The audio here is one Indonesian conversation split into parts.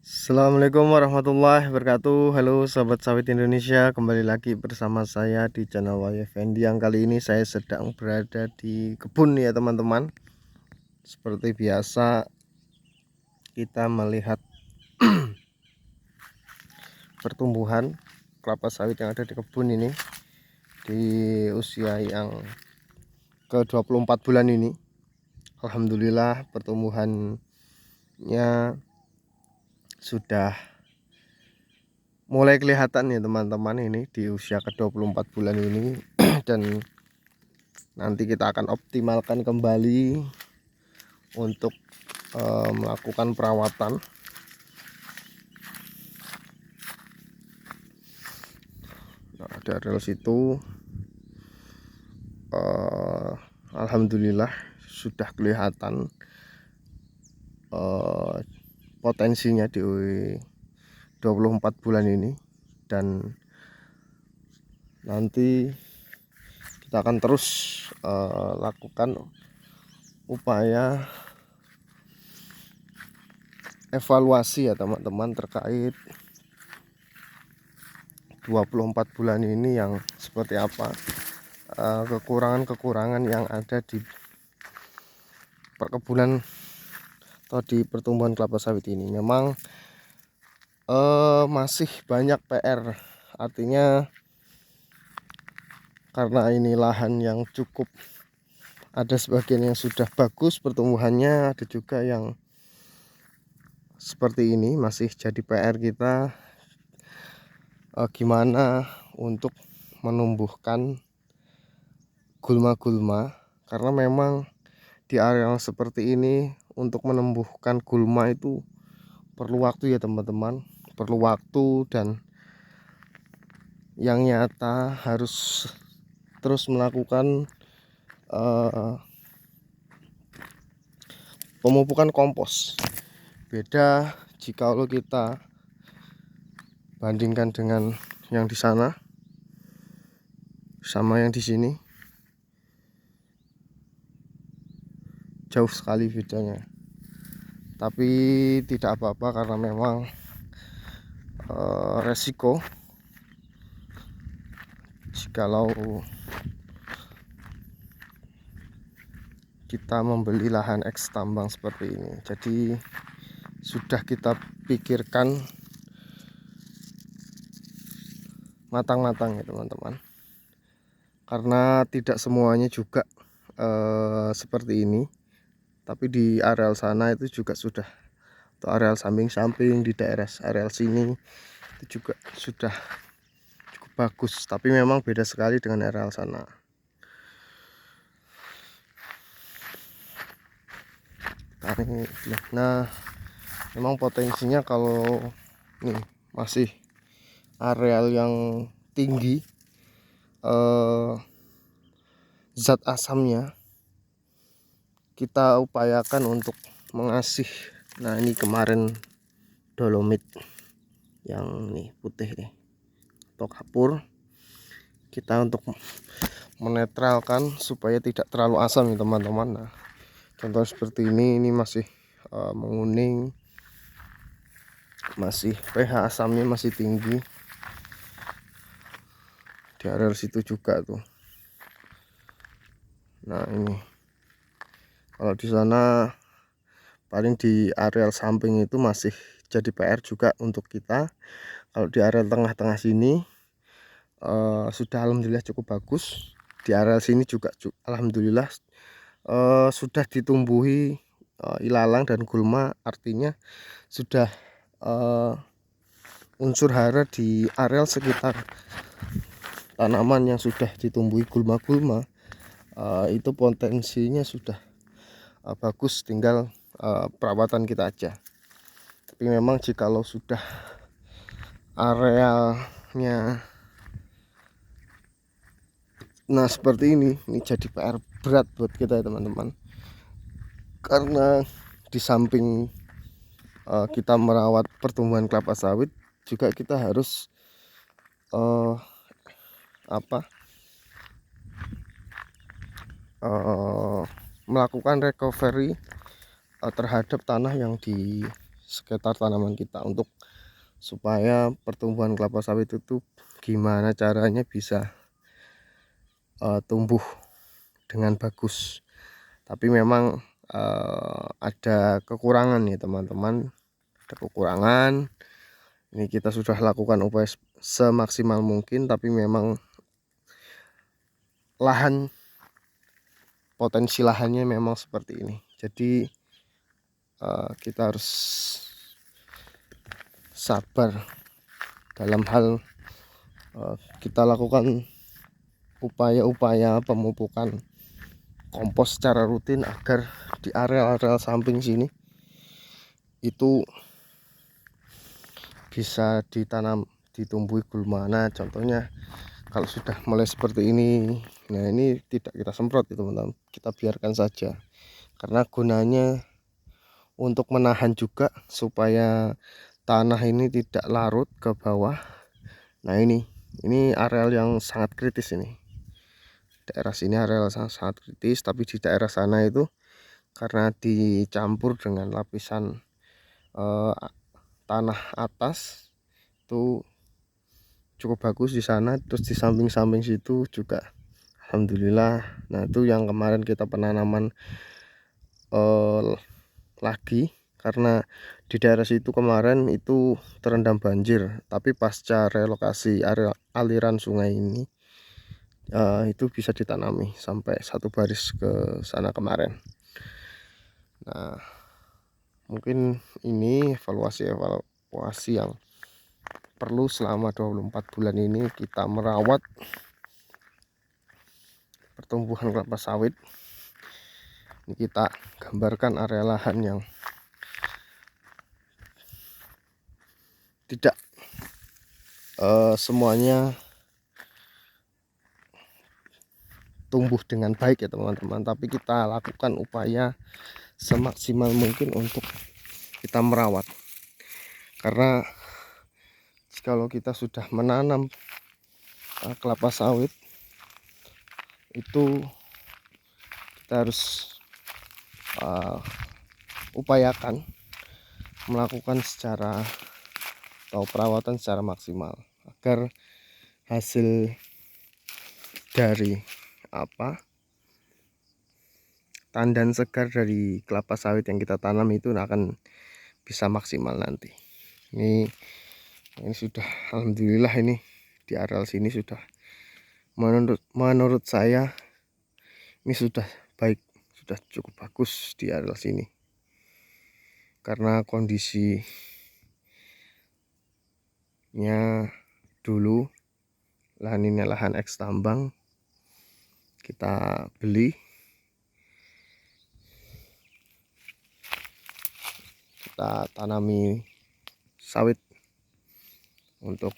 Assalamualaikum warahmatullahi wabarakatuh. Halo sahabat sawit Indonesia, kembali lagi bersama saya di channel Wayu Effendi. Yang kali ini saya sedang berada di kebun ya teman-teman. Seperti biasa kita melihat pertumbuhan kelapa sawit yang ada di kebun ini di usia yang ke 24 bulan ini. Alhamdulillah pertumbuhannya sudah mulai kelihatan ya teman-teman, ini di usia ke 24 bulan ini. Dan nanti kita akan optimalkan kembali untuk melakukan perawatan. Nah, dari situ alhamdulillah sudah kelihatan potensinya di 24 bulan ini, dan nanti kita akan terus lakukan upaya evaluasi ya teman-teman terkait 24 bulan ini yang seperti apa, kekurangan-kekurangan yang ada di perkebunan atau di pertumbuhan kelapa sawit ini. Memang masih banyak PR, artinya karena ini lahan yang cukup, ada sebagian yang sudah bagus pertumbuhannya, ada juga yang seperti ini. Masih jadi PR kita gimana untuk menumbuhkan gulma-gulma, karena memang di area seperti ini untuk menumbuhkan gulma itu perlu waktu ya teman-teman, perlu waktu, dan yang nyata harus terus melakukan pemupukan kompos. Beda jika kita bandingkan dengan yang di sana sama yang di sini, jauh sekali bedanya. Tapi tidak apa-apa, karena memang resiko jikalau kita membeli lahan eks tambang seperti ini. Jadi sudah kita pikirkan matang-matang ya teman-teman, karena tidak semuanya juga seperti ini. Tapi di areal sana itu juga sudah, atau areal samping-samping di daerah areal sini itu juga sudah cukup bagus. Tapi memang beda sekali dengan areal sana. Nah, memang potensinya kalau nih masih areal yang tinggi, zat asamnya kita upayakan untuk mengasih. Nah, ini kemarin dolomit yang nih putih nih atau kapur, kita untuk menetralkan supaya tidak terlalu asam ya teman-teman. Nah, contoh seperti ini masih menguning, masih pH asamnya masih tinggi. Di area situ juga tuh. Nah, ini kalau di sana paling di areal samping itu masih jadi PR juga untuk kita. Kalau di areal tengah-tengah sini sudah alhamdulillah cukup bagus. Di areal sini juga alhamdulillah sudah ditumbuhi ilalang dan gulma, artinya sudah unsur hara di areal sekitar tanaman yang sudah ditumbuhi gulma-gulma itu potensinya sudah bagus, tinggal perawatan kita aja. Tapi memang jikalau sudah arealnya nah seperti ini jadi PR berat buat kita ya teman-teman, karena di samping kita merawat pertumbuhan kelapa sawit, juga kita harus melakukan recovery terhadap tanah yang di sekitar tanaman kita, untuk supaya pertumbuhan kelapa sawit itu gimana caranya bisa tumbuh dengan bagus. Tapi memang ada kekurangan nih teman-teman, ada kekurangan. Ini kita sudah lakukan upaya semaksimal mungkin, tapi memang potensi lahannya memang seperti ini. Jadi kita harus sabar dalam hal kita lakukan upaya-upaya pemupukan kompos secara rutin, agar di areal-areal samping sini itu bisa ditumbuhi gulma. Contohnya kalau sudah mulai seperti ini, nah ini tidak kita semprot itu teman-teman, kita biarkan saja, karena gunanya untuk menahan juga supaya tanah ini tidak larut ke bawah. Nah ini areal yang sangat kritis, ini daerah sini areal sangat kritis, tapi di daerah sana itu karena dicampur dengan lapisan tanah atas itu cukup bagus di sana. Terus di samping-samping situ juga alhamdulillah. Nah itu yang kemarin kita penanaman lagi, karena di daerah situ kemarin itu terendam banjir, tapi pasca relokasi area aliran sungai ini itu bisa ditanami sampai 1 baris ke sana kemarin. Nah mungkin ini evaluasi yang perlu selama 24 bulan ini kita merawat pertumbuhan kelapa sawit. Ini kita gambarkan area lahan yang tidak semuanya tumbuh dengan baik ya teman-teman, tapi kita lakukan upaya semaksimal mungkin untuk kita merawat. Karena kalau kita sudah menanam kelapa sawit itu kita harus upayakan melakukan secara atau perawatan secara maksimal, agar hasil dari tandan segar dari kelapa sawit yang kita tanam itu akan bisa maksimal nanti. Ini sudah alhamdulillah, ini di areal sini sudah menurut saya ini sudah baik, sudah cukup bagus di areal sini, karena kondisinya dulu lahan ini lahan eks tambang, kita beli, kita tanami sawit untuk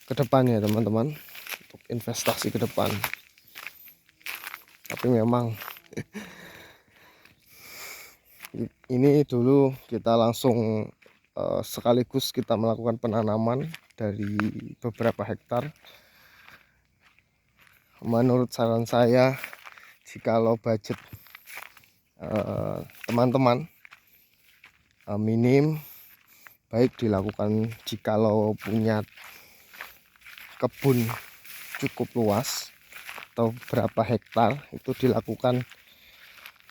kedepannya teman-teman, untuk investasi ke depan. Tapi memang ini dulu kita langsung sekaligus kita melakukan penanaman dari beberapa hektar. Menurut saran saya, jikalau budget teman-teman minim, baik dilakukan jikalau punya kebun cukup luas atau berapa hektar, itu dilakukan,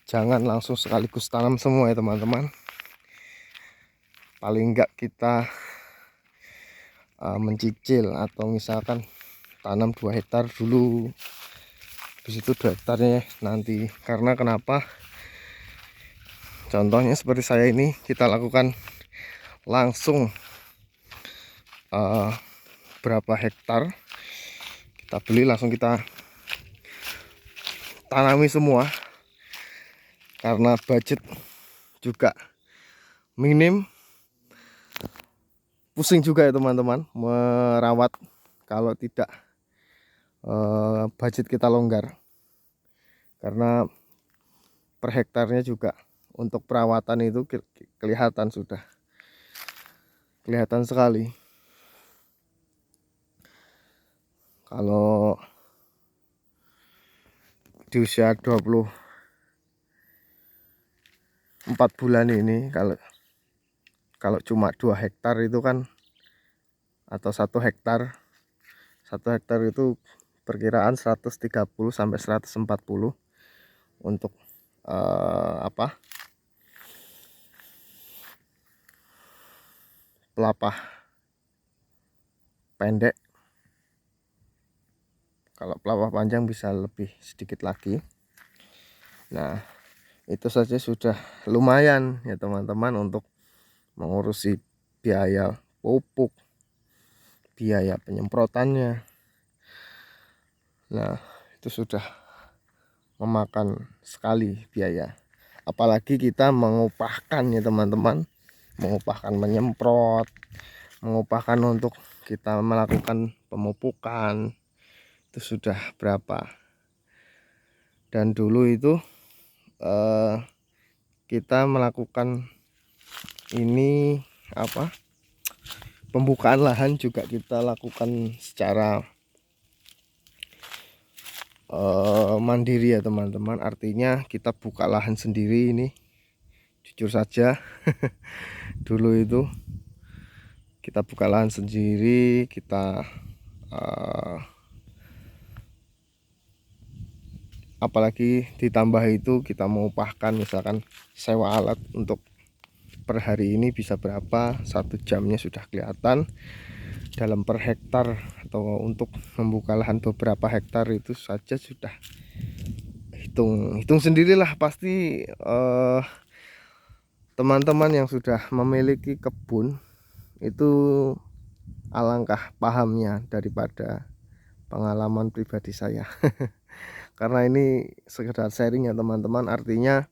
jangan langsung sekaligus tanam semua ya teman-teman. Paling enggak kita mencicil, atau misalkan tanam 2 hektar dulu, habis itu 2 hektarnya nanti. Karena kenapa? Contohnya seperti saya ini, kita lakukan langsung berapa hektar kita beli, langsung kita tanami semua, karena budget juga minim, pusing juga ya teman-teman merawat kalau tidak budget kita longgar. Karena per hektarnya juga untuk perawatan itu kelihatan sekali. Kalau di usia 20 4 bulan ini, kalau cuma 2 hektar itu kan, atau 1 hektar itu perkiraan 130 sampai 140 untuk pelepah pendek. Kalau pelepah panjang bisa lebih sedikit lagi. Nah, itu saja sudah lumayan ya teman-teman untuk mengurusi biaya pupuk, biaya penyemprotannya. Nah, itu sudah memakan sekali biaya. Apalagi kita mengupahkan ya teman-teman, mengupahkan menyemprot, mengupahkan untuk kita melakukan pemupukan, itu sudah berapa. Dan dulu itu kita melakukan ini pembukaan lahan juga kita lakukan secara mandiri ya teman-teman. Artinya kita buka lahan sendiri ini. Jujur saja dulu itu kita buka lahan sendiri, kita apalagi ditambah itu kita mengupahkan, misalkan sewa alat untuk per hari ini bisa berapa, 1 jamnya sudah kelihatan. Dalam per hektar atau untuk membuka lahan beberapa hektar itu saja sudah hitung sendirilah. Pasti teman-teman yang sudah memiliki kebun itu alangkah pahamnya daripada pengalaman pribadi saya. Karena ini sekedar sharing ya teman-teman. Artinya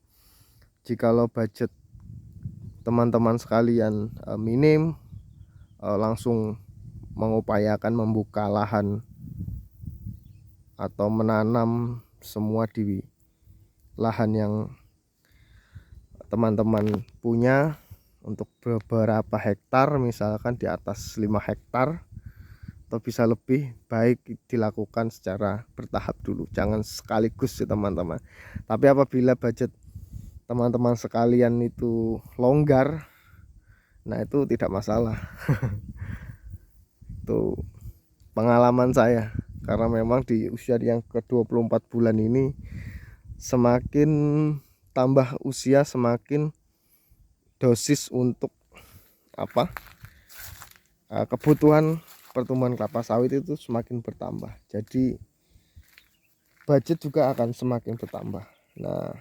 jikalau budget teman-teman sekalian minim, langsung mengupayakan membuka lahan atau menanam semua di lahan yang teman-teman punya untuk beberapa hektar, misalkan di atas 5 hektar atau bisa lebih, baik dilakukan secara bertahap dulu, jangan sekaligus ya teman-teman. Tapi apabila budget teman-teman sekalian itu longgar, nah itu tidak masalah. Itu pengalaman saya, karena memang di usia yang ke-24 bulan ini, semakin tambah usia semakin dosis untuk kebutuhan pertumbuhan kelapa sawit itu semakin bertambah. Jadi budget juga akan semakin bertambah. Nah,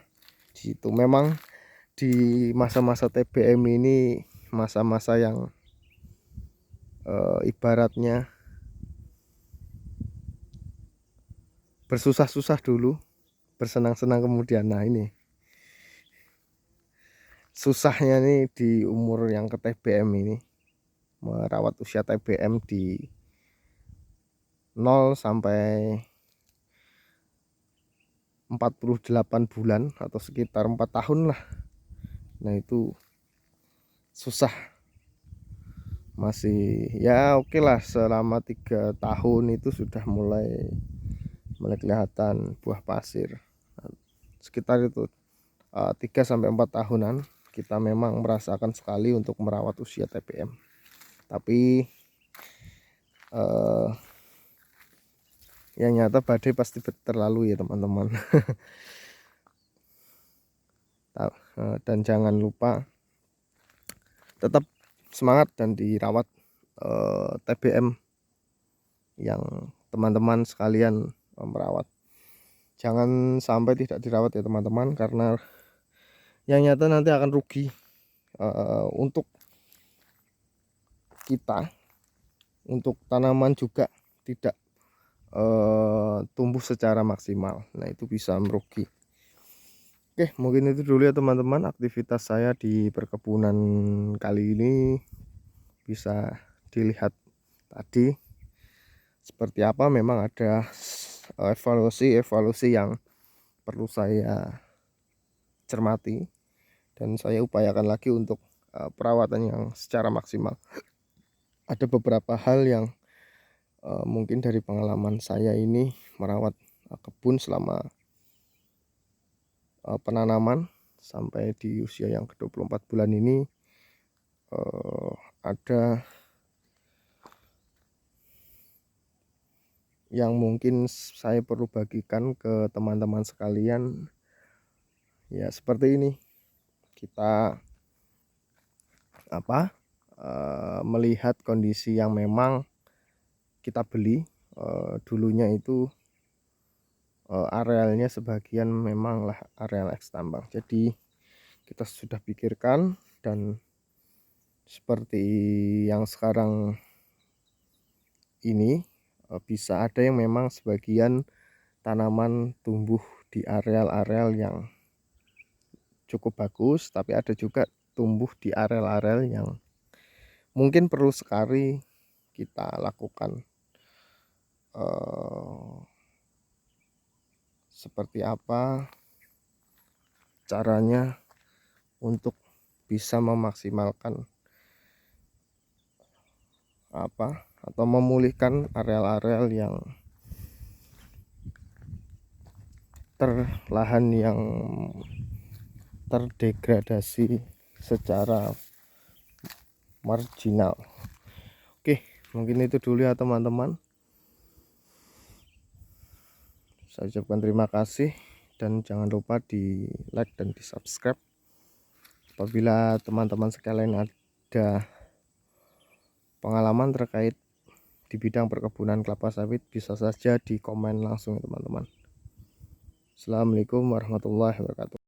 di situ memang di masa-masa TBM ini masa-masa yang ibaratnya bersusah-susah dulu, bersenang-senang kemudian. Nah, ini susahnya nih di umur yang ke TBM ini, merawat usia TBM di 0 sampai 48 bulan atau sekitar 4 tahun lah. Nah, itu susah. Masih ya oke lah, selama 3 tahun itu sudah mulai kelihatan buah pasir. Sekitar itu 3 sampai 4 tahunan kita memang merasakan sekali untuk merawat usia TBM. Tapi yang nyata badai pasti terlalu ya teman-teman. Dan jangan lupa tetap semangat dan dirawat TBM yang teman-teman sekalian merawat. Jangan sampai tidak dirawat ya teman-teman, karena yang nyata nanti akan rugi untuk kita, untuk tanaman juga tidak tumbuh secara maksimal. Nah, itu bisa merugi. Oke, mungkin itu dulu ya teman-teman aktivitas saya di perkebunan kali ini. Bisa dilihat tadi seperti apa. Memang ada evaluasi yang perlu saya cermati, dan saya upayakan lagi untuk perawatan yang secara maksimal. Ada beberapa hal yang mungkin dari pengalaman saya ini merawat kebun selama penanaman sampai di usia yang ke-24 bulan ini ada yang mungkin saya perlu bagikan ke teman-teman sekalian. Ya seperti ini, kita melihat kondisi yang memang kita beli dulunya itu arealnya sebagian memanglah areal eks tambang. Jadi kita sudah pikirkan, dan seperti yang sekarang ini bisa ada yang memang sebagian tanaman tumbuh di areal-areal yang cukup bagus, tapi ada juga tumbuh di areal-areal yang mungkin perlu sekali kita lakukan seperti apa caranya untuk bisa memaksimalkan atau memulihkan areal-areal yang lahan yang terdegradasi secara marginal. Oke, mungkin itu dulu ya teman-teman. Saya ucapkan terima kasih, dan jangan lupa di like dan di subscribe. Apabila teman-teman sekalian ada pengalaman terkait di bidang perkebunan kelapa sawit, bisa saja di komen langsung teman-teman. Assalamualaikum warahmatullahi wabarakatuh.